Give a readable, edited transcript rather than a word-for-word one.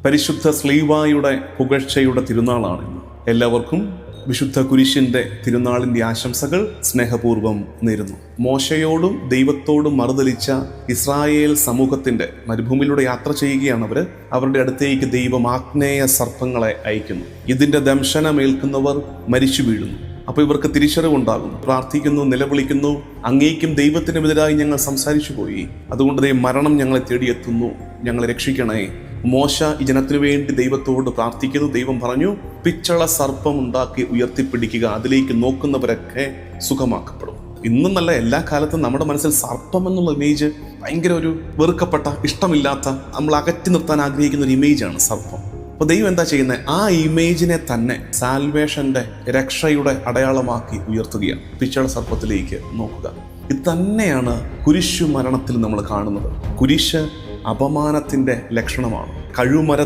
പരിശുദ്ധ സ്ലീവായുടെ പുകഴ്ചയുടെ തിരുനാളാണ്. എല്ലാവർക്കും വിശുദ്ധ കുരിശിൻ്റെ തിരുനാളിൻ്റെ ആശംസകൾ സ്നേഹപൂർവ്വം നേരുന്നു. മോശയോടും ദൈവത്തോടും മറുതലിച്ച ഇസ്രായേൽ സമൂഹത്തിൻ്റെ മരുഭൂമിയിലൂടെ യാത്ര ചെയ്യുകയാണ് അവർ. അവരുടെ അടുത്തേക്ക് ദൈവം ആഗ്നേയ സർപ്പങ്ങളെ അയക്കുന്നു. ഇതിൻ്റെ ദംശനമേൽക്കുന്നവർ മരിച്ചു വീഴുന്നു. അപ്പോൾ ഇവർക്ക് തിരിച്ചറിവുണ്ടാകുന്നു, പ്രാർത്ഥിക്കുന്നു, നിലവിളിക്കുന്നു, അങ്ങേക്കും ദൈവത്തിനുമെതിരായി ഞങ്ങൾ സംസാരിച്ചു പോയി, അതുകൊണ്ട് മരണം ഞങ്ങളെ തേടിയെത്തുന്നു, ഞങ്ങളെ രക്ഷിക്കണേ. മോശ ഈ ജനത്തിനു വേണ്ടി ദൈവത്തോട് പ്രാർത്ഥിക്കുന്നു. ദൈവം പറഞ്ഞു, പിച്ചള സർപ്പം ഉണ്ടാക്കി ഉയർത്തിപ്പിടിക്കുക, അതിലേക്ക് നോക്കുന്നവരൊക്കെ സുഖമാക്കപ്പെടും. ഇന്നും നല്ല എല്ലാ കാലത്തും നമ്മുടെ മനസ്സിൽ സർപ്പം എന്നുള്ള ഇമേജ് ഭയങ്കര ഒരു വെറുക്കപ്പെട്ട, ഇഷ്ടമില്ലാത്ത, നമ്മൾ അകറ്റി നിർത്താൻ ആഗ്രഹിക്കുന്ന ഒരു ഇമേജാണ് സർപ്പം. അപ്പോൾ ദൈവം എന്താ ചെയ്യുന്നത്? ആ ഇമേജിനെ തന്നെ സാൽവേഷന്റെ, രക്ഷയുടെ അടയാളമാക്കി ഉയർത്തുകയാണ്. പിച്ചള സർപ്പത്തിലേക്ക് നോക്കുക. ഇത് തന്നെയാണ് കുരിശു മരണത്തിൽ നമ്മൾ കാണുന്നത്. കുരിശ് അപമാനത്തിന്റെ ലക്ഷണമാണ്. കഴുമര